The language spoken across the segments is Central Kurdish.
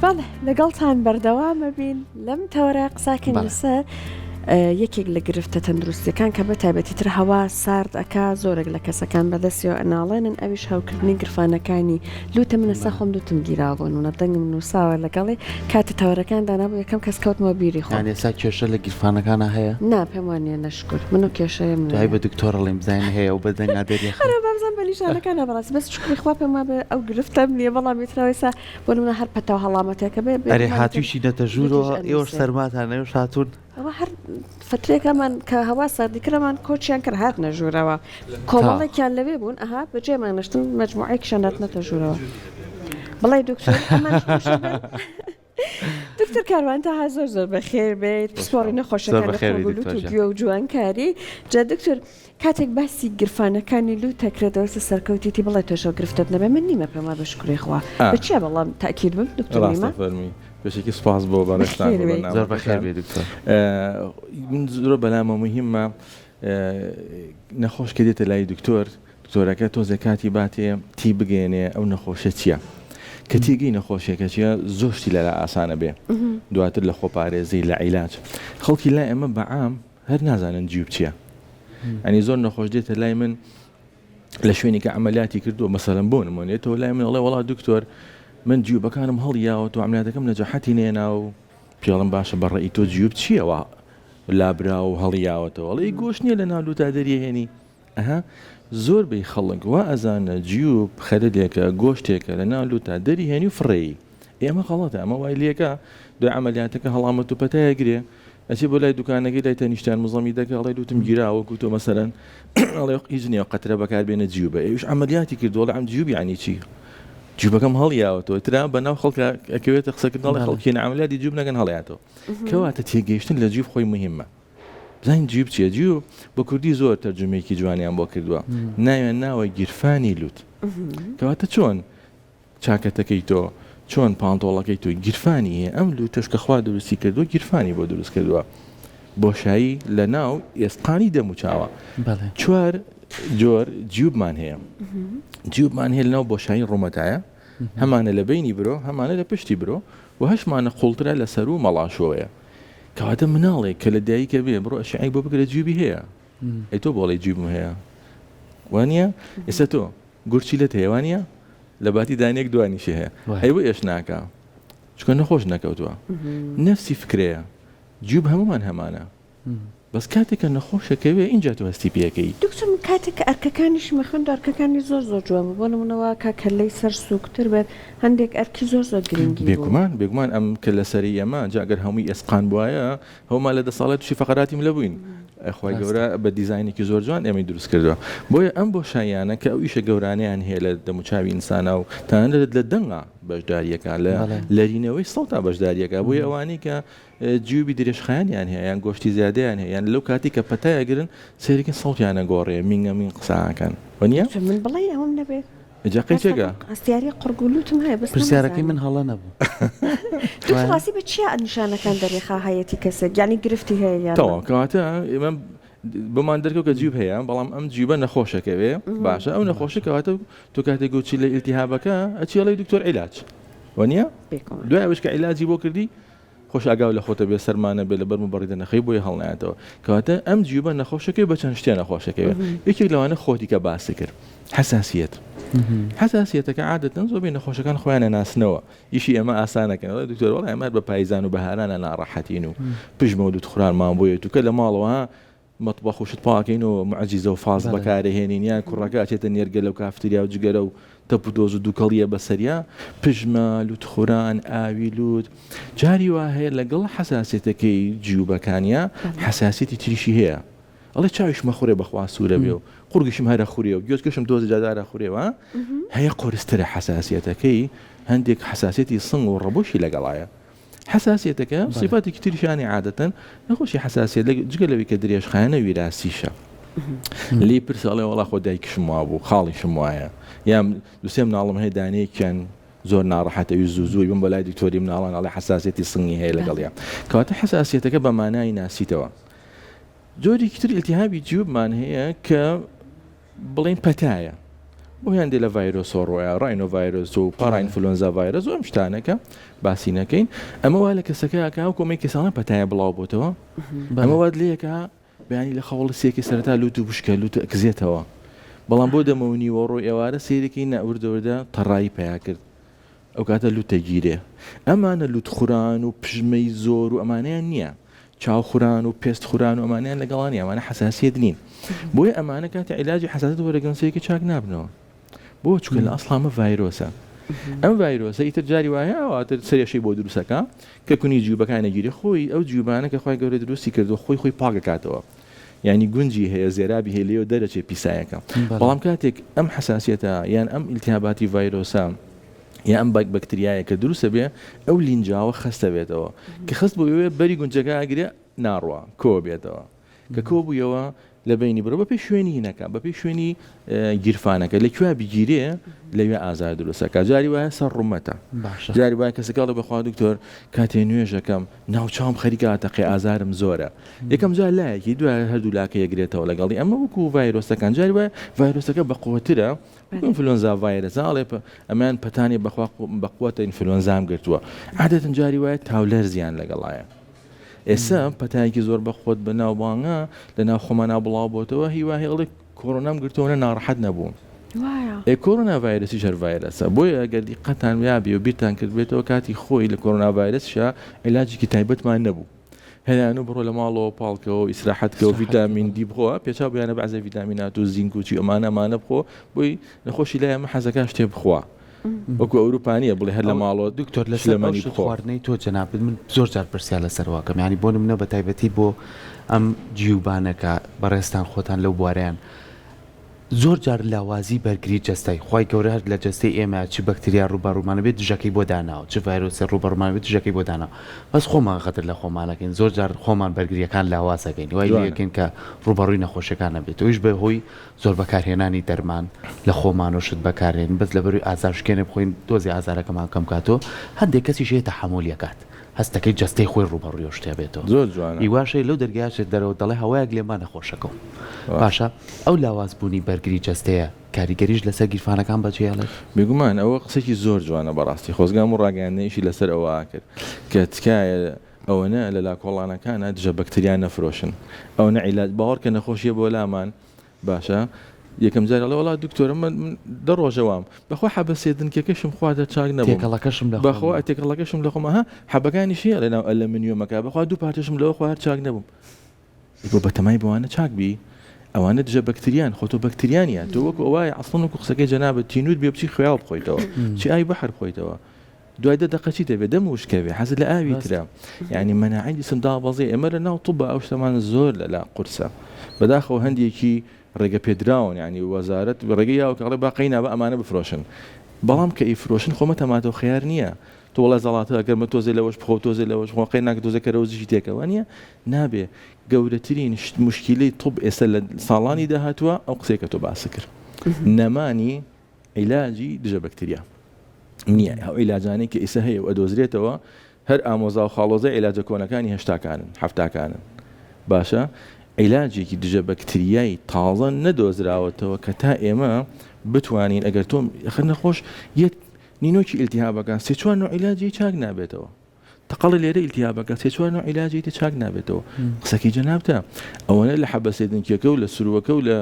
بەڵێ لەگەڵتان بەردەوامە بین لەم تەوەرە قساکەین لەسەر یەکێک لە گرفتە تەندروستیەکان کە بە تایبەتیتر هەوا سارد ئەکا زۆرێک لە کەسەکان بەدەستیەوە ئەناڵێنن ئەویش هەوکردنی گرفانەکانی لوتە منەسا خۆم دوتم گیراوبوون و نەدەنگم نووساوە لەگەڵی کاتە تەوەرەکان دانابوو یەکەم کەس کەوتمەوە بیری خۆ ئێستا کێشە لە گیرفانەکانە هەیە؟ نا پێم وانە نەشکر من و کێشەیە من دوای بە دکتۆر ڵێم بزانین هەیە و بەدەنگ ئادەری بەمزان بە نیشانەکانە بەڕاست بەس شکری خوا پێم وابێ ئەو گرفتەم نییە بەڵام بێتراوەیسا بۆ منە هەر پەتەوە هەڵامەتێکە بێ ئەرێ هاتوویشی دەتە ژوورەوە ئێوەش سەرماتانەوەش هاتوون ئەوە هەر فترێکەمان کە هەوا ساردیکرەمان کۆچیان کرد هات نەژوورەوە کۆمەڵێکیان لەوێ بوون ئەها بەجێمان نشتن مەجموعەیەکیشان هاتنەتە ژوورەوە بڵێ دکتۆر دکتۆر کاروان تا زۆر زۆر بەخێر بێت پسپۆڕی نەخۆشەکان لوت و گوێ و جوانکاری جا دکتۆر کاتێک باسی گرفانەکانی لوت تەکرێتەوە سەرکەوتیتی بڵێ تۆشە گرفتت نەبێ من نیمە پێما بەشکری خوا بچیە بەڵام تاکید بم دکتۆر نیمە بەشێکی سپاس بۆ بەڕێستان زۆر بەخێر بێ دکتۆر من زۆر بەلامە مهمە نەخۆش کە دێتە لای دکتۆرەکە تۆزە کاتی باتێ تی بگەێنێ ئەو نەخۆشە چییە کە تێگەی نەخۆشیەکە چیە زۆشتی لەلا ئاسانە بێ دواتر لە خۆپارێزی لە عیلاج خەڵکی لای ئەمە بەعام هەر نازانن جیوب چییە ئەنی زۆر نەخۆش دێتە لای من لە شوێنی کە عملیاتی کردووە مەسەڵەن بۆ نمونێتەوە لای من ئەڵێ وەڵا دکتۆر من جیوبەکانم هەڵیاوە و عملیاتەکەم نەجاحەتی نێنا و پێڵم باشە بەڕێی تۆ جیوب چییەوە لابرا و هەڵیاوەتەوە وەڵی گۆشت نییە لە ناو تا دەریهێنی ئەها زۆر بەی خەڵک وا ئەزانە جیوب خەرێکە گۆشتێکە لە ناو تا دەریهێنی و فڕێی ئێمە خەڵەتە ئەمە وای لێکە دوای عملیاتەکە هەڵامەت و پەتایەگرێ ئەچی بۆ لای دوکانەکەی لای تەنیشتیان مزەمی دەکە ئەڵێ دوتم گیراوەکو تۆ مەسەرەن ئەڵێ هیچ نییە قەترە بەکاربێنە جیوبە ئێوش عملیاتی کردووە لە ئەم جیوب یعنی چی جیوبەکەم هەڵیاوەتەوە ترا بەناو خەڵکە ئەکەوێتە قسەکردنەوە خەڵکی عملیاتی جیوب نەگەن هەڵیاتەوە کەواتە تێگەیشتن لە جیوب خۆی مهمە بزانین جیوب چییە جیوب بە کوردی زۆر تەرجمەیەکی جوانیان بۆ کردووە ناوێن ناوە گیرفانی لوت کەواتە چۆن چاکەتەکەی تۆ چۆن پانتۆڵەکەی تۆ گیرفانی هەیە ئەم لوتەش کە خوا دروستی کردووە گیرفانی بۆ دروست کردووە بۆشایی لە ناو ئێسقانی دەموچاوە چوار جۆر جیوبمان هەیە جیوبمان هەیە لە ناو بۆشایی ڕوومەتایە هەمانە لە بینی برۆ هەمانە لە پشتی برۆ و هەشمانە قوڵترە لە سەر و مەڵاشۆیە کەواتە مناڵێک کە لە دایکە بێ بڕۆ ئەشعی بۆ بگرە جیوبی هەیە ئەی تۆ بۆڵی جیوبم هەیە وانە ئێستا تۆ گورچی لەت هەیە وانە لە باتی دانێک دوانیشە هەیە هەی بۆ ئێش ناکە چکە نەخۆش نەکەوتووە نەفسی فکرەیە جیوب هەمومان هەمانە بەس کاتێکە نەخۆشەکەوێ اینجا تو هەستی پێەکەی دکتۆر کاتێک ئەرکەکانیش مەخۆن ئەرکەکانی زۆر زۆر جوان بۆ نمونەوە کەلەی سەر سوکتر بێت هەندێک ئەرکی زۆر زۆر گرنگی بێگومان ئەم کە لە سەری ئەمە جاگەر هەمووی ئەسقان بواە هەوما لە 10 ساڵە تووشی فەقەراتیم لە بووین خۆی گەورە بە دیزاینێکی زۆر جوان ئەمەی دروست کردووە بۆیە ئەم بۆ شایانە کە ئەو ئیشە گەورانیان هەیە لە دەموچاوی ئینسانە و تەنانەت لە دەنگا بەشداریەکە لە لەرینەوەی سەڵتا بەشداریەکە بۆیە ئەوانەی کە جیوبی درێژخایانیان هەیە یان گۆشتی زیادەیان هەیە یان لەو کاتی کە پەتایەگرن سێریکن سەڵتیانە گۆڕێ مینگە من قساکەن وەنیە من بڵێ ئەوم نەبێت جاقی چێگە ئەستیاری قڕگولوتم هەیە بەس پرسیارەکەی من هەڵە نەبوو دوڕاستی بە چیە نیشانەکان دەریخا هەیەی کەسێک یانی گرفتی هەیە تەوا کەواتە ئێمە بمان دەرکەوت کە جیوب هەیە بەڵام ئەم جیوبە نەخۆشەکەوێ باشە ئەو نەخۆشەکەواتە تۆ کاتێک گوچی لە ئیلتیهابەکە ئەچێڵی دکتۆر عیلاج وەنیە دوای ئەوش کە عیلاجی بۆ کردی خۆش ئاگاو لە خۆتە بێ سەرمانە بێ لە بەرم و بەڕیدە نەخەی بۆی هەڵنایەتەوە کەواتە ئەم جیوبە نەخۆشەکەی بە چەند شتێ نەخۆشەکەوێ یەکێک لەوانە خۆتی کە باسی کرد حساسیت حساسیتەکە عادەتەن زۆر بێ نەخۆشەکان خۆیانە ناسنەوە ئیشی ئێمە ئاسانەکەن دکتۆر وەڵی ئەمە بە پاییزان و بەهارانە ناڕەحەتین و پژمە و دوتخورانمان بۆیە توکە لە ماڵەوە مەطبەخ و شت پاکەین و معجیزە و فاز بەکارهێنین یان کوڕەکە ئەچێتە نێرگە لەو کافتریا و جگەرە و تەپ و دۆز و دووکەڵیە بەسەریا پژمە لوتخوران ئاوی لوت جاری وا هەیە لەگەڵ حساسیتەکەی جیوبەکانیە حساسیتی تریشی هەیە ئەڵێ چاویش مەخورێ بەخوا سوورە بێ و قورگشم هەرە خوورێ و گوێزکەشم دۆزی جادارە خوورێەوە هەیە قۆرسترە حساسیتەکەی هەندێک حساسیتی سنگ و ڕەبۆشی لەگەڵایە حساسیتەکە صفاتێکی تریشانی عادەتەن نەخۆشی حساسیت جگە لەوەی کە درێژخایەنە ویراسیشە لی پرسەڵێ وەڵا خۆ دایکشم وا بوو خاڵیشم وایە یان دوسێ مناڵم هەیە دانەیەکیان زۆر ناڕەحەتەوی زووزووی بم بەلای دکتۆری مناڵان ئەڵێ حساسیتی سنگی هەیە لەگەڵیان کەواتە حساسیتەکە بە مانای ناسیتەوە جۆرێکی تر ئیلتیهابی جیوبمان هەیە کە بڵێن پەتایە بۆ هێندێ لە ڤایرۆس ڕۆیە ڕاینۆ ڤایرۆس و پاراینفلۆنزا ڤایرۆس و ئەم شتانەکە باسی نەکەین ئەمە وا لە کەسەکەکە و کۆمەی کەسانە پەتایە بڵاو بۆتەوە ئەمە واد لەیەکە بەیانی لە خەوڵسیەکی سەرتا لوت و بشکە لوت ئەکزێتەوە بەڵام بۆ دەمەونی وەڕۆ ئێوارە سیرێکی نەوردەوردە تەڕایی پیا کرد ئەو کاتە لوتە گیرێ ئەمانە لوت خوران و پژمەی زۆر و ئەمانیان نییە چاو خوران و پێست خوران و ئەمانیان لەگەڵانی ئەمانە حساسیت نین بۆیە ئەمانە کاتە عیلاجی حساسیت وەرەگەنسەیەکی چاک نابنەوە بۆ چکە لە ئەسڵامە ڤایرۆسە ئەم ڤایرۆسە ئیتر جاری وایە ئەواتر سەرێشەی بۆ دروستەکە کە کونی جیوبەکان نەگیری خۆی ئەو جیوبانە کە خۆی گەورە دروستی کردو خۆی پاکەکاتەوە یعنی گونجی هەیە زێرابی هەیە لێو دەرەچێ پیسایەکە بەڵام کاتێک ئەم حساسیەتە یان ئەم ئیلتیهاباتی ڤایرۆسە یا ئەم بەکتریایە کە دروستە بێ ئەو لینجاوە خستە بێتەوە کە خست بۆ بەری گونجەکە ئاگرێ ناڕوە کۆ بێتەوە کە کۆ بوویەوە لە بینی بڕە بە پێی شوێنی هینەکە بە پێی شوێنی گیرفانەکە لەکوێ بگیرێ لەوێ ئازار دروستەکە جاری وایە سەر ڕوومەتە جاری وایە کەسەکەڵ بەخوا دکتۆر کاتێ نوێژەکەم ناوچام خەریکاتەقی ئازارم زۆرە یەکەم جار لایەکی دوای هەردوو لاکە یەگرێتەوە لەگەڵی ئەمە وەکو ڤایرۆسەکان جاری وایە ڤایرۆسەکە بەقوترە ئینفلۆنزا ڤایرەسە ئەڵێ ئەمان پەتانی بەقوتە ئینفلۆنزام گرتووە عادەتەن جاری وایە تاولەرزیان لەگەڵایە ئێستا پەتایەکی زۆر بەخۆت بە ناوبانگە لە ناو خۆمانە بڵاو بۆتەوە هیواهی ئەڵێ کۆرۆنام گرتووە ناڕەحەت نەبووم کۆرۆنا ڤایرەسی ژەر ڤایرەسە بۆیە ئەگەر دیقەتان یابی و بیرتان کرد بێتەوە کاتی خۆی لە کۆرۆنا ڤایرەسشە عیلاجێکی تایبەتمان نەبوو هەیەیان و بڕۆ لە ماڵەوە پاڵکەوە ئیسراحەتکەوە ڤیتامین دی بخۆ پێچاو بیانە بەعزە ڤیتامینات و زینک و چی ئەمانە بخۆ بۆی نەخۆشی لای ئەمە حەزەکە شتێ بخوا وەکو ئەوروپانیە بڵێ هەر لە ماڵەوە دکتۆر لە سلمانی خواردنەی تۆ جەنابەت من زۆر جار پرسیار لەسەر واکەم ینی بۆ نمونە بە تایبەتی بۆ ئەم جیوبانەکە بەڕێستان خۆتان لەو بوارەیان زۆر جار لاوازی بەرگری جەستای خی گەورە هەر لە جەستەی ئێمە چی بەکتریا ڕوبەڕوومانە بێت دژەکەی بۆ داناوە چ ڤایرۆسی ڕوبەڕوومان بێت دژەکەی بۆ داناوە بەس خۆمان خەتر لە خۆمانەکەین زۆر جار خۆمان بەرگریەکان لاوازەکەین وای لەکەین کە ڕوبەڕووی نەخۆشیەکان نەبێت ئەویش بە هۆی زۆر بەکارهێنانی دەرمان لە خۆمان و شت بەکارهێن بەس لەبەروی ئازارشکێنە بخۆین دۆزی ئازارەکەمان کەم کاتەوە هەندێک کەسی شێ تەحمولیەکات هەستەکەی جەستەی خۆی ڕوبەڕووی شتێ بێتەوە زۆر جوانە ئیواشەی لەو دەرگایشت دەرەوە دەڵێ هەوایەک لێمان نەخۆشەکەم باشە ئەو لاوازبوونی بەرگری جەستەیە کاریگەریش لەسەر گیرفانەکان بەجێڵێت بێگومان ئەوە قسێکی زۆر جوانە بەڕاستی خۆزگام و ڕاگەاندنیشی لەسەر ئەوە کرد کە تکایە ئەوەنە لە لاکۆڵانەکانە دژە بەکتریان نەفرۆشن ئەو نەعیلاج باوەڕ کە نەخۆشیە بۆ لامان باشە یەکەم جار لە وڵات دکتۆرە من دە ڕۆژەوام بەخوا حەبەسێدنکەکەشم خواردە چاک نەبوو تێکەڵەکەشم بەخوا تێکەڵەکەشم لە خۆمەها حەبەکانی شیە لە ناو ئەلەمینیۆمەکە بەخوا دوو پارچەشم لەوە خوارد چاک نەبووم بۆ بەتەمای بەوانە چاک بی ئەوانە دژە بەکتریان خۆتۆ بەکتریانیە تۆ وەکو ئەوای عەسڵن وەکو قسەکەی جەنابەت تینوت بێ بچی خەیاڵ بخۆیتەوە چی ئای بەحر بخۆیتەوە دوای دەقەچی دەبێت دەم وشکەوێ حەزت لە ئاوی ترە یعنی مەناعی جسمدا بەزێ ئێمە لە ناو طوبە ئەو شتەمان زۆر لەلا قورسە بەداخەوە هەندێکی ڕێگە پێدراون ینی وەزارەت ڕێگەی یاوە کە ڕێ باقی نابە ئەمانە بفرۆشن بەڵام کە ئیفرۆشن خۆمە تەماتۆ خیار نییە تۆ وڵە زەڵاتە ئەگەرمە تۆزێ لەوەش بخۆ تۆزێ لەوەش خۆقی ناکە تۆزەکە ڕەوزیشی تێکەوە نیە نابێ گەورەترین مشکلەی طب ئێستا لە ساڵانی داهاتووە ئەو قسێکە تۆ باسە کرد نەمانی عیلاجی دژە بەکتریا نییە ئەو عیلاجانەی کە ئێستا هەیە و ئەدۆزرێتەوە هەر ئامۆزا و خاڵۆزە عیلاجە کۆنەکانی هێشتاکانن هەفتاکانن باشە عیلاجێکی دژە بەکتریایی تازە نەدۆزراوەتەوە کە تا ئێمە بتوانین ئەگەر تۆم خەر نەخۆش یەک نینۆکی ئیلتیهابەکان سێ چوار نوع عیلاجی چاک نابێتەوە تەقەڵی لێرە ئیلتیهابەکە سێ چوار نوع عیلاجی چاک نابێتەوە قسەکەی جەنابتە ئەوەنە لە حەبەسێدنکیەکە و لە سروەکە و لە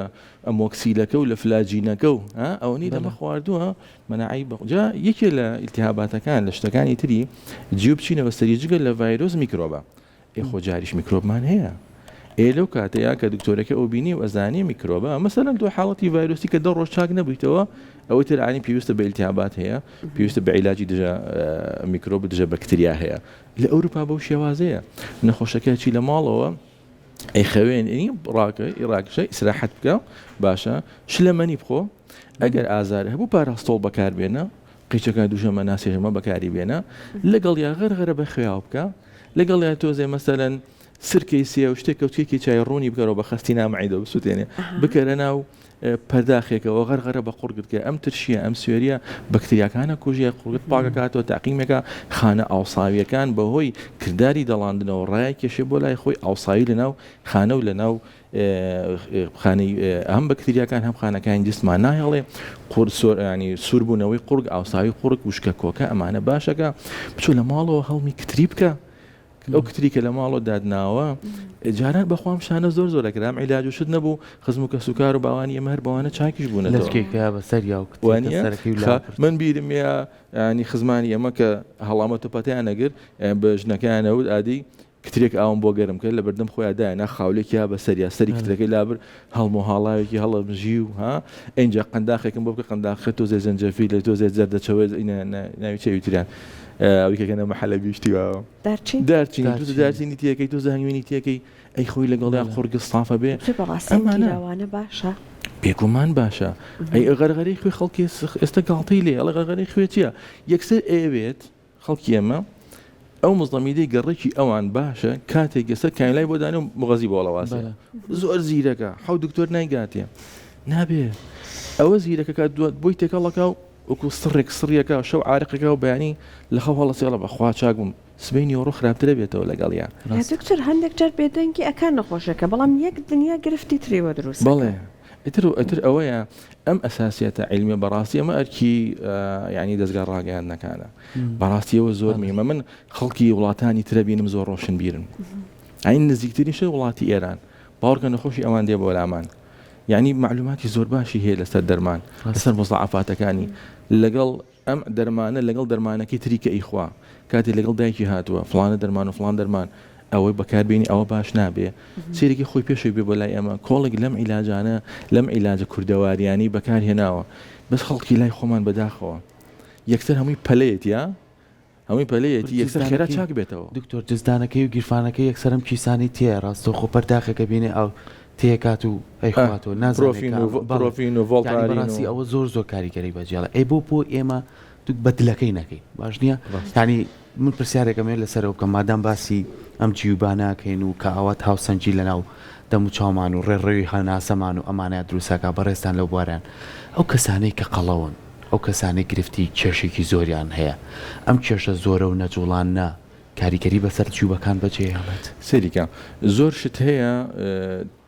ئەمۆکسیلەکە و لە فلاجینەکە و ئەوەنی دەمە خواردووە مەناعی بەجا یەکێ لە ئیلتیهاباتەکان لە شتەکانی تری جیو بچینەوە سەریجگە لە ڤایرۆس میکرۆبە ئێخۆ جاریش میکرۆبمان هەیە لەو کاتەیە کە دکتۆرەکە ئەو بینی و ئەزانی میکرۆبە مەسەلەن تۆ حاڵەتی ڤایرۆسی کە 10 ڕۆژ چاک نەبوویتەوە ئەوەی تر عینی پێویستە بە ئیلتیهابات هەیە پێویستە بە عیلاجی دژە میکرۆب دژە بەکتریا هەیە لە ئەوروپا بەو شێوازەیە نەخۆشەکەی لە ماڵەوە ئەی خوێنی ڕاکە ئیراکشە ئیسراحەت بکە باشە شلەمەنی بخۆ ئەگەر ئازار هەبوو پاراستۆڵ بەکاربێنە قیچەکە دووشەمە ناسێژەمە بەکاری بێنە لەگەڵ یا غەرغەرە بە خوێاو بکە لەگەڵ یا تۆزێ مەسەلەن سرکەی سێ و شتێک کەوتێکی چای ڕوونی بکەرەوە بە خستی نامعیدە و سووتێنێ بکەرە ناو پەرداخێکەوە غەرغەرە بە قورگتکە ئەم ترشیە ئەم سوێریە بەکتریاکانە کوژیە قورگت پاکەکاتەوە تاقیمێکە خانە ئاوساویەکان بەهۆی کردداری دەڵاندنەوە ڕای کێشێ بۆ لای خۆی ئاوساوی لەناو خانە و لەناو خانەی ئەم بەکتریاکان هەم خانەکانی جسمان نایڵێ ینی سووربوونەوەی قورگ ئاوساوی قورگ وشکە کۆکە ئەمانە باشەکە بچوو لە ماڵەوە هەڵمی کتری بکە ئەو کتریکە لە ماڵۆ دادناوە جاران بەخوام شانە زۆر زۆرەکرام عیلاج و شت نەبوو خزم و کە سوکار و باوانی ئەمە هەر بەوانە چاکیش بوون من بیرم ینی خزمانی ئەمە کە هەڵامە توپەتیان نەگر بە ژنەکەیانەوت ئادی کترێک ئاوم بۆ گەرم کرد لە بەردەم خۆیاندایە خاولێکی یا بە سەریا سەری کترەکەی لابر هەڵم و هاڵاوێکی هەڵەژی و ها اینجا قەنداخێکم بۆ بکە قەنداخە تۆزێ زەنجەفیل لە تۆزێ زەردەچەوە ناوی چێویتریان ئەوکەکەنە مەحەلە بیشتیوە دارچینی تیەکەی تۆ زەهنگوێنی تیەکەی ئەی خۆی لەگەڵیان خۆرگ سافە بێ ئەمانە باشە بێگومان باشە ئەی غەرغەرەی خوێ خەڵکی ئێستا گاڵتەی لێ ئەڵە غەرغەرەی خوێ چییە یەکسەر ئەوێت خەڵکی ئێمە ئەو مزڵەمیدەی گەڕێکی ئەوان باشە کاتێک گەسە کایلای بۆ دانێ و مغەزی بۆڵەواسە زۆر زیرەکە حەو دکتۆر نایگاتێ نابێ ئەوە زیرەکە کات دوات بۆی تێکەڵەکە و وەکو سڕێک سڕیەکە شەو عارقەکە و بەیانی لە خەو هەڵەسێڵە بەخوا چاک بووم سبەی ڕۆ خراپترە بێتەوە لەگەڵیان دکتۆر هەندێک جار بێدەنگی ئەکان نەخۆشەکە بەڵام یەک دنیا گرفتی تریوە دروست بەڵێ ئەتر ئەوەیە ئەم ئەساسیەتە عیلمیە بەڕاستی ئەمە ئەرکی ینی دەستگا ڕاگەیاندنەکانە بەڕاستیەوە زۆر میمە من خەڵکی وڵاتانی ترە بینم زۆر ڕۆشن بیرن ئاین نزیکترین شە وڵاتی ئێران باوەڕکە نەخۆشی ئەوان دێ بۆ لامان یعنی معلوماتی زۆر باشی هەیە لەسەر دەرمان لەسەر مستەعافاتەکانی لەگەڵ ئەم دەرمانە لەگەڵ دەرمانەکەی تریکە ئیخوا کاتی لەگەڵ دایکی هاتووە فلانە دەرمان و فلان دەرمان ئەوەی بەکاربیێنی ئەوە باش نابێ سێرێکی خۆی پێشەوی بێ بۆ لای ئەمە کۆڵێک لەم عیلاجانە لەم عیلاجە کوردەواریانی بەکارهێناوە بەس خەڵکی لای خۆمان بەداخەوە یەکسەر هەمووی پەلەیەتی هەمووی پەلەیەتی یەکسەر خێرا چاک بێتەوە دکتۆر جزدانەکەی و گیرفانەکەی یەکسەرم کیسانی تێ ڕاستە خۆ پەرداخەکە بینێ ئەو تێکات و ئەیخواتەوە نازانپرۆفین و ڤۆڵتاڕی ئەوە زۆر کاریگەری بەجێڵە ئەی بۆ ئێمە بەدلەکەی نەکەی باش نییە ینی من پرسیارێکەمێ لەسەرەوە کە مادام باسی ئەم جیوباناکەین و کە ئەوات هاوسەنجی لەناو دەم و چاومان و ڕێڕێوی هەناسەمان و ئەمانەیە دروستەکە بەڕێستان لەو بواران ئەو کەسانەی کە قەڵەون ئەو کەسانەی گرفتی کێشێکی زۆریان هەیە ئەم کێشە زۆرە و نەجوڵان نا کاریگەری بەسەر جیوبەکان بەجێ هەڵێت سەریکە زۆر شت هەیە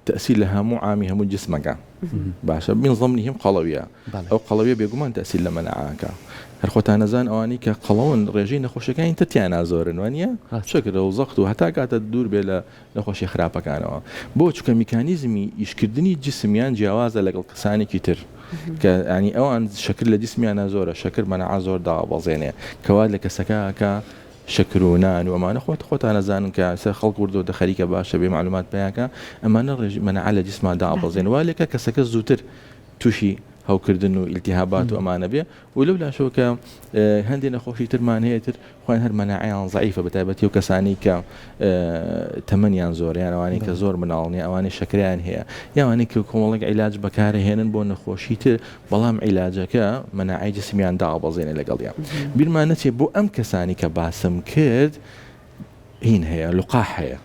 تأثير لها مو عامي هم جسمك باشا من ضمنهم قلوية أو قلوية بيقومان تأثير لمناعك هالخوتانا زان أواني كقلون رجين خوشكين تتيانا زورن وانيا شكل وزقت وحتى قاعدة تدور بلا نخوش خرابك أنا بوش كميكانيزمي يشكردني جسميان جوازة لقلقساني كتير يعني أوان شكل جسمي أنا زورة شكل مناعة زور دا بزينة كواد لك سكاكا شكرونان وما نخوت أنا زان كخلق وردو دخليك باشا بمعلومات بياكا أما نرج من على جسمه دا بزين ولك كسك زوتر توشي هاو كردنو التهابات وأمانة بيه ولولا شو ك هندي نخوشي ترمان هي تر خوان هر مناعيان ضعيفة بتابتي وكساني ك تمنيان زور يعني واني كزور منالني أواني شكريان هي يعني واني كوملك علاج بكاره هنا بون نخوشي تر بلام علاجك مناعي جسميان دا بزين لقليا بالما نتي بو أم كساني كباسم كرد هين هي لقاح هي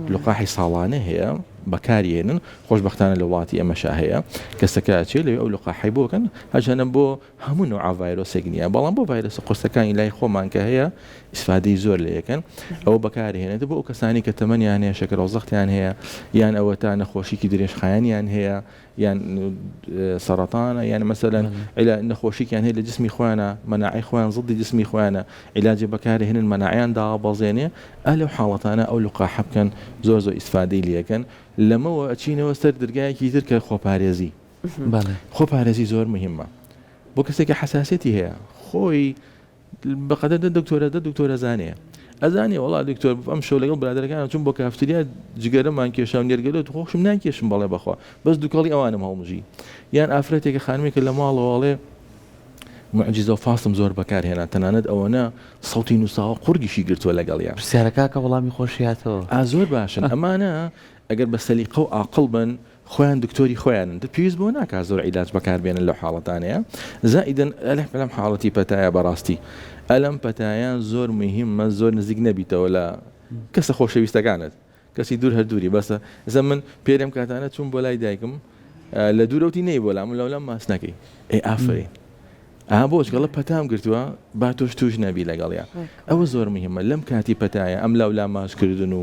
لقاحي صالانة هي بكاريين خوش بختان لواتي أما شاهية كسكاتشي اللي يقولوا لقاحي بو كان عشان بو همو نوع فيروس جنيا بلان بو فيروس قرصكان لا يخو مان كهيا استفادي زور ليكن أو بكاري هنا تبو كساني كتمن يعني شكل وزخت يعني هي يعني أو تانا خوشي كدريش خيان يعني هي يعني سرطان يعني مثلا إلى نخوشي يعني هي لجسمي إخوانا مناعي إخوان ضد جسمي إخوانا علاج بكاري هنا المناعيان دا بازينية أهل حالتنا أو لقاح كان زوزو استفادي ليكن لما وأتشينا وستر درجاي كتير كخوباريزي خوباريزي زور مهمة بوكسك حساسيتي هي خوي بقدر الدكتورة زانية أزاني والله دكتور أمشوا لقل برادر كان أشوف بوك أفتريا جگرم من كيشام نيرجلو تخوش من كيشم بالله بخوا بس دكالي أوانم هالمجي يعني أفرتك خانمي كل ما الله والله معجزة وفاصم زور بكار هنا تناند أونا صوتي نساء قرقي شي قلت ولا قال يعني سيركاك والله مخوشياته أزور باشن أما أنا أقدر بسليقة وعقلبا خوان دكتوري خوان دبيز بوناك زور علاج بكار بين اللو حالة تانية زائدا ألم حالتي بتايا براستي ألم بتايا زور مهمة زور نزيق نبيته ولا كسا خوش بيستا كانت کەسی دوور هەردووری بەسە ئەزە من پێرم کاتانە چوون بۆ لای دایکم لە دوورەوتی نەی بۆ لام لەولام ماس نەکەی ئافرین بۆچ گەڵە پەتام گرتووە با تۆش توش نەبی لەگەڵیا ئەوە زۆر مهمە لەم کاتی پەتایە ئەم لاولا ماسکردن و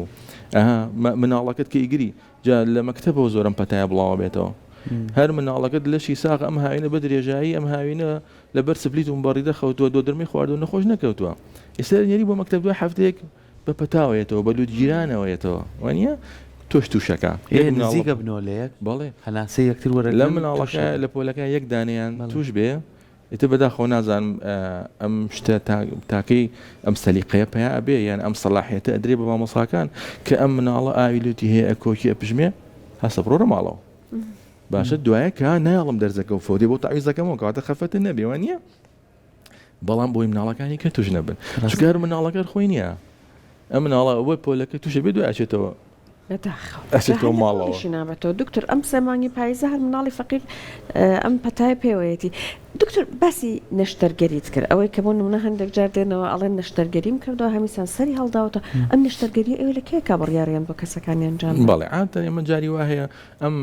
مناڵەکەت کەیگری جا لە مەکتەبەوە زۆرم پەتایە بڵاوە بێتەوە هەر مناڵەکەت لەشی ساغ ئەم هاوینە بە درێژایی ئەم هاوینە لەبەر سپلیت و بەڕیدە خەوتووە دۆ دەرمی خواردو نەخۆش نەکەوتووە ئێستا یاری بۆ مەکتەب دوای هەفتەیەک بە پەتاوەیەتەوە بە لوتگیرانەوەیەتەوە وانە تۆش تووشەکە نزیکە بنۆلەیەک بەڵێ هەناسە یەکتر وەرە لە مناڵەکە لە پۆلەکە یەک دانیان توش بێ ئێتە بەداخۆ نازانم ئەم شتە تاکەی ئەم سەلیقەیە پیا ئەبێ یان ئەم سەلاحیەتە ئەدرێ بە مامۆساکان کە ئەم مناڵە ئاوی لوتی هەیە ئەکۆکی ئەپژمێ هەستە بڕۆرە ماڵەوە باشە دوایە کە نایڵم دەرزەکە و فۆدی بۆ تاویزەکەمەوە کەواتە خەفەتە نەبێ وانە بەڵام بۆی مناڵەکانی کە توش نەبن چکار مناڵەکە خۆی نییە ئەم مناڵە ئەوەی پۆلەکە توشە بێ دوای ئاچێتەوە ئەچێتەوە ماڵەوە نابێتەوە دکتۆر ئەم سەمانی پاییزە هەر مناڵی فەقیر ئەم پەتای پێوەیەتی دکتۆر باسی نەشتەرگەریت کرد ئەوەی کە بۆ نمونە هەندێک جار دێنەوە ئەڵێن نەشتەرگەریم کردەوە هەمیسان سەری هەڵداوتە ئەم نەشتەرگەری ئەوە لە کێ کا بڕیاریان بۆ کەسەکانی ئەنجام بەڵێ عادەتەن ئێمە جاری وا هەیە ئەم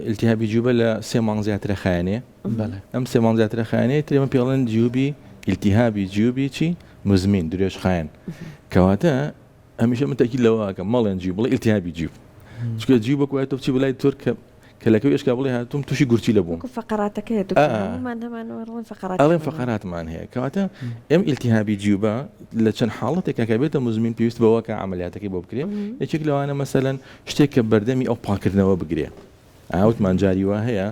ئیلتیهابی جیوبە لە 3 مانگ زیاترە خایانەیە ئەم 3 مانگ زیاترە خایانەیە ترێمە پێڵێن جیوبی ئیلتیهابی جیوبی چی مزمین درێژ خایەن کەواتە هەمیشە من تاکید لەوەکە مەڵێن جیوب بڵێ ئیلتیهابی جیوب چکە جیوب بەکوای تۆ بچی بڵای تۆر کە لەکەوی ئێشکا بڵێ هاتووم تووشی گورچی لە بووم فقراتەکەی ئەڵێن فقراتمان هەیە کەواتە ئەم ئیلتیهابی جیوبە لە چەند حاڵەتێکا کە بێتە مزمین پێویست بەوە کە عملیاتەکەی بۆ بکرێ یەکێک لەوانە مەسەلەن شتێک کە بەردەمی ئەو پاکردنەوە بگرێ ئاوتمان جاری وا هەیە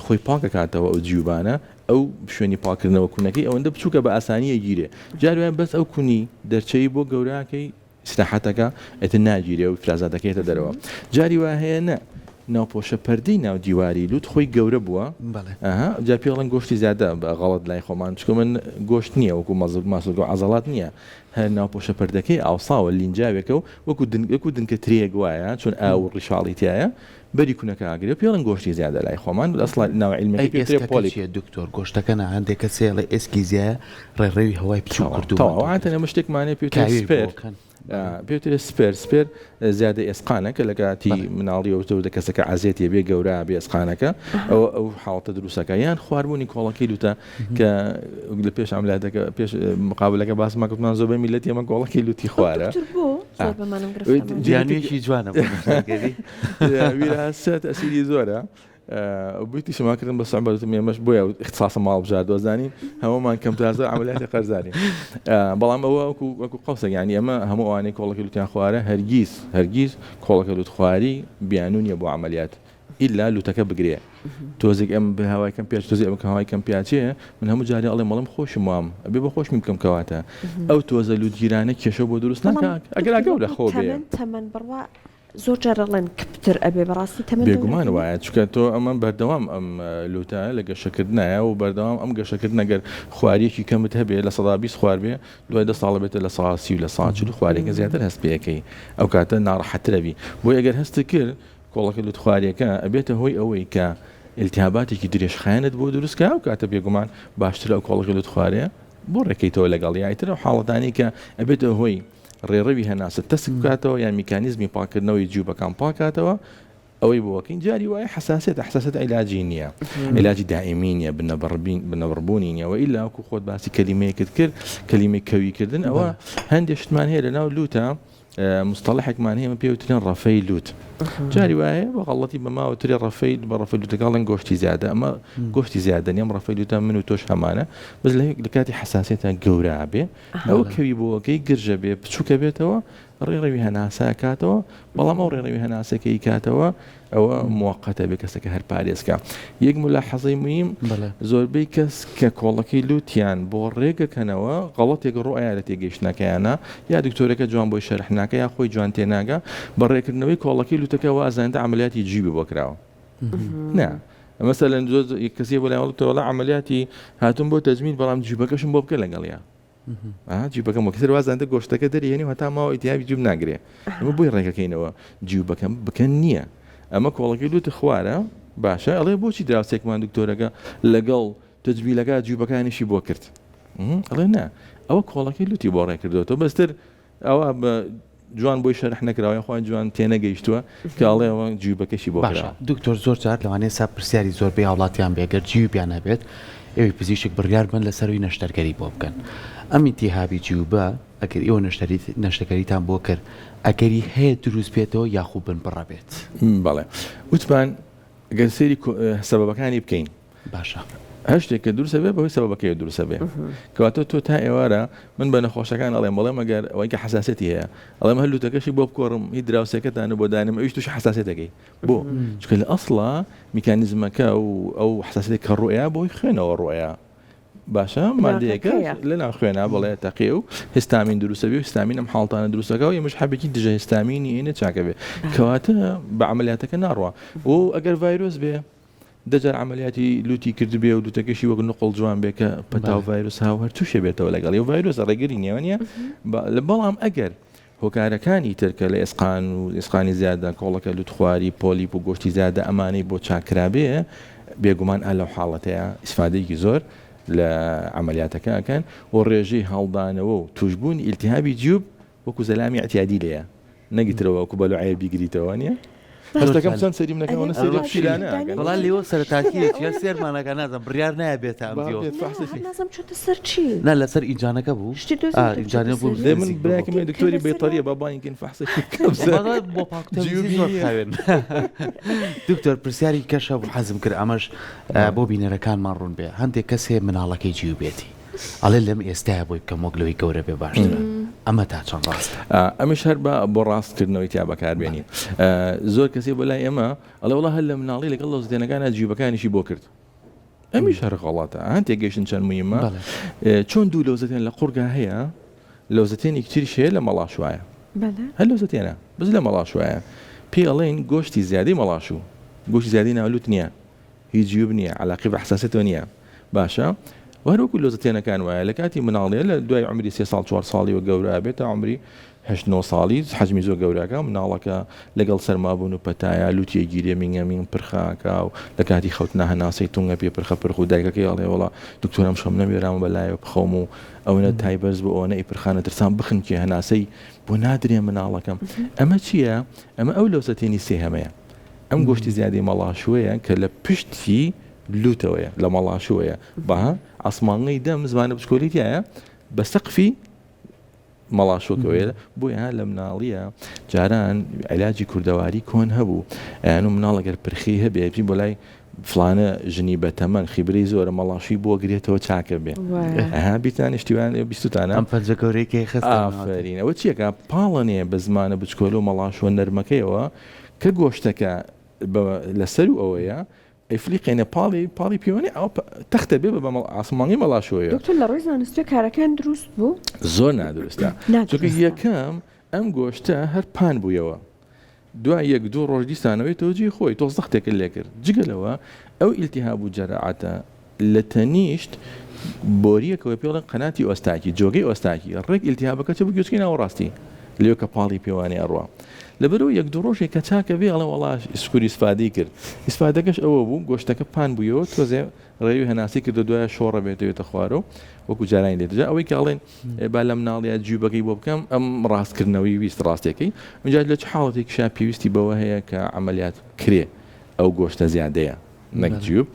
خۆی پاکە کاتەوە ئەو جیوبانە ئەو شوێنی پاکردنەوە کوونەکەی ئەوەندە بچووکە بە ئاسانیە گیرێ جارویان بەس ئەو کونی دەرچەی بۆ گەوراکەی سلاحەتەکە ئەتە ناگیرێ و فرازاتەکەیتە دەرەوە جاری وا هەیە نە ناوپۆشە پەردەی ناو دیواری لوت خۆی گەورە بووە جا پێڵەن گۆشتی زیادە بە غەڵەت لای خۆمان چکە من گۆشت نییە وەکو ماسۆ عەزەڵات نییە هەر ناوپۆشە پەردەکەی ئاوساوە لینجاوێکە و وەکو دنکە ترێک وایە چۆن ئاو ڕیشاڵی تایە بەری کوونەکە ئاگرێ پێڵن گۆشتی زیادە لای خۆمان ئەسڵ ناو عیلمەکەی پێترێ پۆلی دکتۆر گۆشتەکە هەندێک کە سێڵی ئێسکی زیایە ڕێڕێوی هەوای بچوو کردووە ئەمە شتێکمانێ پێوترێ سپێر زیادە ئێسقانە کە لە کاتی مناڵی ئەوتە کەسەکە عزیێتی بێ گەورە بێ ئێسقانەکە ئەو حاڵەتە دروستەکە یان خواردبوونی کۆڵەکەی لوتە کە لە پێش ئەملاتەکە پێش مقابلەکە باسمان کردمان زۆر بە میلەتی ئەمە کۆڵەکەی لوتی خوارە جیانوێکی جوانە ویراست ئەسیری زۆرە بوویتی شماکردن بە سەعبەتم ئێمەش بۆیە اختصاصە ماڵ بژار دۆزانین هەمومان کەم تازە عملیاتی قەرزانین بەڵام ئەوە وەکو قەوسە یعنی ئەمە هەموو ئەوانەی کۆڵەکە لوتیان خوارە هەرگیز کۆڵەکە لوت خواری بیانوو نیە بۆ عملیات ئیلا لوتەکە بگرێ تۆزێک ئەم بە هاوای کەم پێچ تۆزی ئەمە هاوای کەم پیاچەیە من هەموو جارێ ئەڵێ مەڵم خۆشم وام ئەبێ بە خۆشمی بکەم کەواتە ئەو تۆزە لوتگیرانە کێشە بۆ دروست ناکات ئەگەر ئەگەورە خۆ بێ تەمەن بڕوا زۆر جارەڵێن کەپتر ئەبێ بەڕاستی تەمەن بێگومان وایە چکە تۆ ئەمە بەردەوام ئەم لوتە لە گەشەکردنایە و بەردەوام ئەم گەشەکردن ئەگەر خواریەکی کەمت هەبێ لە 120 خوار بێ دوای 10 ساڵ بێتە لە 130 و لە 140 خوارێکە زیاتر هەست پێەکەی ئەو کاتە ناڕەحەترەبی بۆ ئەگەر هەست کرد کۆڵەکە لوت خواریەکە ئەبێتە هۆی ئەوەی کە التیهاباتێکی درێژخایەنت بۆ دروستکە ئەو کاتە بێگومان باشتر ئەو کۆڵەکە لوت خوارێ بۆ ڕێکەیتەوە لەگەڵ یایتر و حاڵەتانی کە ئەبێتە هۆی ڕێڕەوی هەناسە تەسک بکاتەوە یان میکانیزمی پاکردنەوەی جیوبەکان پاکاتەوە ئەوەی بۆکەین جاری وایە حساسێت عیلاجی نییە عیلاجی دائیمی نیە بنەبڕبوونی نیە و ئیلا وەکو خۆت باسی کەلیمەیەکت کرد کەلیمەی کەویکردن ئەوە هەندێک شتمان هەیە لەناو لوتە مصطلحێکمان هەیە پێوترێن ڕەفەی لوت جاری وایە بە غەڵەتی بە ماوەترێ ڕەفەی لوتەکەڵێن گۆشتی زیادە ئەمە گۆشتی زیادە نیەم ڕەفەی لوتە من و تۆش هەمانە بەس لە کاتی حساسێتە گەورە بێ ئەو کەوی بۆکەی گرژە بێ بچووکە بێتەوە ڕێڕەوی هەناسە کاتەوە بەڵام ئەو ڕێڕەوی هەناسەکەی کاتەوە ئەوە موقەتە بێ کەسەکە هەر پارێزکە یەک ملاحەزەی مهم زۆربەی کەس کە کۆڵەکەی لوتیان بۆ ڕێگەکەنەوە غەڵەتێک ڕۆیە لە تێگەیشتنەکەیانە یا دکتۆرەکە جوان بۆی شەرحناکە یا خۆی جوان تێناگە بە ڕێکردنەوەی کۆڵەکەی لوتەکەەوە ئازاندا عملیاتی جیبی بۆ کراوە نا مثلا کەسی بۆ لایوەڵتەوەڵە عملیاتی هاتون بۆ تەجمید بەڵام جیبەکەشم بۆ بکە لەگەڵیا جیوبەکەم وەکسر وازاندا گۆشتەکە دەریێنی و هەتا ماوە ئیتیابی جیب ناگرێ ئەمە بۆی ڕێگەکەینەوە جیوبەکەم بکەن نییە ئەمە کۆڵەکەی لوتە خوارە باشە ئەڵێ بۆچی دراوسێکمان دکتۆرەکە لەگەڵ تەجمیلەکە جیوبەکانیشی بۆ کرد ئەڵێ نا ئەوە کۆڵەکەی لوتی بۆ ڕێکردەوە تۆ بەستر ئەوە جوان بۆی شەرح نەکراوە خۆیان جوان تێنەگەیشتووە کاڵێەوە جیوبەکەشی بۆ باشە دکتۆر زۆر جار لەوانەیە سا پرسیاری زۆربەی هاوڵاتیان بێگەر جیوبیان هەبێت ئێوەی پزیشک بڕیار بن لەسەروی نەشتەرگەری بۆ بکەن ئەم ئیلتیهابی جیوبە ئەگەر ئێوە نەشتەکەریتان بۆ کرد ئەگەری هەیە دروست بێتەوە یاخوو بن بڕەبێت بەڵێ وتمان گەر سێری سەبەبەکانی بکەین باشە هەر شتێک کە دروستە بێ بەهۆی سەبەبەکەی دروستە بێ کەواتە تۆ تا ئێوارە من بە نەخۆشەکان ئەڵێم بەڵێ مەگەر ئەوەی کە حساسەتی هەیە ئەڵێم هەلوتەکەشی بۆ بکۆڕم هی دراوسەکەتانە بۆ دانم ئەویش توش حساسێتەکەی بۆ چکە لە ئەسڵا میکانیزمەکە و ئەو حساسێتی کە ڕۆیە بۆی خوێنەوە ڕۆیە باشە مادەیەکە لە ناو خوێنە بڵێ تەقی و هستامین دروستە بێ و هستامین ئەم حاڵتانە دروستەکە و ئێمەش حەبێکی دژە هستامینی ئینە چاکە بێ کەواتە بە عملیاتەکە ناڕوە و ئەگەر ڤایرۆس بێ دەجار عملیاتی لوتی کرد بێ و لوتەکەشی وەک نقڵ جوان بێ کە پەتاو ڤایرۆس هاو هەر تووشێ بێتەوە لەگەڵ و ڤایرۆس ڕێگەری نیێوانە لە بەڵام ئەگەر هۆکارەکانی ترکە لە ئێسقان و ئێسقانی زیادە کۆڵەکە لوتخواری پۆلیپ و گۆشتی زیادە ئەمانەی بۆ چاکرابێ بێگومان ئا لەو حاڵەتەیە ئیسفادەیەکی زۆر لە عملیاتەکەکەن و ڕێژەی هەڵدانەوە و توشبوون ئیلتیهابی جیوب وەکو زەلامی اعتیادی لەیە نەگیترەوە وەکو بەلوعەیە بیگریتەوە نیە هەستەکەم چەند سەریم نەکەەوە سەری پشیلانە بەڵام لێوە سەرتاکیێت یا سێرمانەکە نازم بڕیار نایبێت نازم چۆتە سەر چی نا لەسەر ئینجانەکە بوو ئینجانە بوو من براکەم دکتۆری بەیتەریە بابانیکن فەحسێکی بۆ پاکتەوێن دکتۆر پرسیاری کەشە بوو حەزم کرد ئەمەش بۆ بینەرەکانمان ڕوون بێ هەندێک کەسێ مناڵەکەی جیوبێتی ئەڵێ لەم ئێستاە بۆی کە مۆگلەوەی گەورە بێ باشترە ئەمە تا چەند ڕاستە ئەمەش هەر بۆ ڕاستکردنەوەی تیا بەکاربێنین زۆر کەسی بۆ لای ئێمە ئەڵێ وڵا هەر لە مناڵی لەگەڵ لەو زدێنەکانە جیوبەکانیشی بۆ کرد ئەمیش هەر غەڵاتە هەندێک گەشتن چەند مویمە چۆن دوو لەوزەتێن لە قورگا هەیە لەوزەتێنی کتریش هەیە لە مەڵاشوایە هەر لەوزەتێنە بز لە مەڵاشوایە پێی ئەڵێن گۆشتی زیادی مەڵاشوو گۆشتی زیادی ناولوت نییە هیچ جیوب نییە علاقی بە حساسێتەوە نییە باشە وهروكو لۆزەتێنەکان وایە لە کاتی مناڵێ لە دوای عمری 3 ساڵ 4 ساڵی و گەورە بێت تا عمری 8 ساڵی حجمی زۆر گەورەکە مناڵەکە لەگەڵ سەرمابوون و پەتایە لوتیە گیرێ مینگەمین پرخاکە و لە کاتی خەوتنا هەناسەی تونگە پێ پرخە پرخ و دایکەکەی ئەڵێ وڵا دکتۆرم شەم نەبێرام بەلایەوە بخەوم و ئەوەنە تایبەرز بۆ ئەوەنە ئیپرخانە ترسان بخن کێ هەناسەی بۆ نادرێ مناڵەکەم ئەمە چییە؟ ئەمە ئەو لۆزەتێنی سێهەمەیە ئەم گۆشتی زیادی مەڵاشوەیە کە لە پشتی لوتەوەیە لە مەڵاشوەیە بەها ئاسمانگەی دەم زمانە بچکۆلیتیایە بە سەقفی مەڵاشۆکەوەیە بۆیە لە مناڵیە جاران عیلاجی کوردەواری کۆن هەبوو ئەیان و مناڵ ئەگەر پرخی هەبێ بۆ لای فلانە ژنی بەتەمەن خیبرەی زۆرە مەڵاشی بۆ گرێتەوە چاکە بێ ئەها بیتان شتیوان بیستانە ئەم پەنجەکەورێکی ئافرینەوە چیەکە پاڵەنێ بە زمانە بچکۆل و مەڵاشوە نەرمەکەیەوە کە گۆشتەکە لەسەر و ئەوەیە ئەفلیقینە پاڵی پیوانی ئەو تەختە بێ بە ئاسمانی مەڵاشۆیە دکتۆر لە ڕۆی زانستوی کارەکان دروست بوو زۆر نادروستە چونکە یەکەم ئەم گۆشتە هەر پان بوویەوە دوای 1-2 ڕۆژ دیسانەوەی تۆجی خۆی تۆ زەختێکە لێ کرد جگەلەوە ئەو ئیلتیهاب و جەراعەتە لە تەنیشت بۆریەکەوە پێڵێن قەناتی ئۆستاکی جۆگەی ئۆستاکی ڕێک ئیلتیهابەکە چ بگوێچکەی ناوەڕاستی لێو کە پاڵی پێوانی ئەڕوا لەبەرەوە 1-2 ڕۆژێک کە چاکە بێ ئەڵێ وەڵاش سکوری ئیسفادەی کرد ئیسفادەکەش ئەوە بوو گۆشتەکە پان بوویەوە تۆزێ ڕێوی هەناسی کردو دوایە شۆڕە بێتەوێتە خوارەوە وەکو جارانی لێدەجا ئەوەی کە ئەڵێن با لە مناڵیە جیوبەکەی بۆ بکەم ئەم ڕاستکردنەوەی ویست ڕاستەکەی اونجا لە چ حاڵەتێک شا پێویستی بەوە هەیە کە عملیات کرێ ئەو گۆشتە زیادەیە نەک جیوب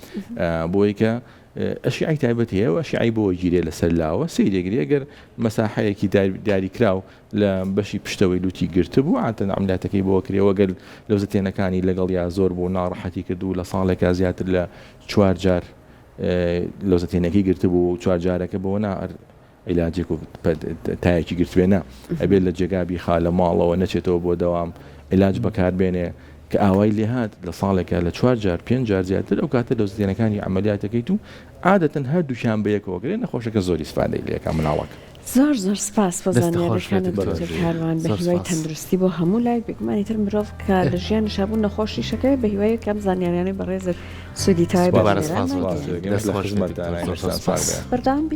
بۆی کە ئەشیعی تایبەتی هەیە و ئەشیعی بۆ گیرێ لەسەر لاوە سەیرێگری ئەگەر مەساحەیەکی داری کراو لە بەشی پشتەوەی لوتی گرتە بوو عاتەن عملیاتەکەی بۆ کرێەوە گەل لەوزەتێنەکانی لەگەڵ یا زۆر بۆ ناڕەحەتی کردو لە ساڵێکا زیاتر لە 4 جار لەوزەتێنەکەی گرتە بوو 4 جارەکە بۆ نار عیلاجێک و تایەکی گرتوێنە ئەبێت لە جێگابی خا لە ماڵەوە نەچێتەوە بۆ دەوام عیلاج بەکاربێنێ کە ئاوای لێهات لە ساڵێکە لە 4 جار 5 جار زیاتر ئەو کاتە لەوزەتێنەکانی عملیاتەکەیت و عادەتەن هەردووشیان بەیەکەوە گرێ نەخۆشەکە زۆری ئیسفادەی لێکە مناڵەکە زۆر سپاس بۆ زانیاریەکانت دکتۆر کاروان بە هیوای تەندروستی بۆ هەموو لای بێگومانی تر مرۆڤ کە لە ژیان شابوو نەخۆشی شەکەی بە هیوای کەم زانیاریانەی بەڕێزت سودی تای بەردام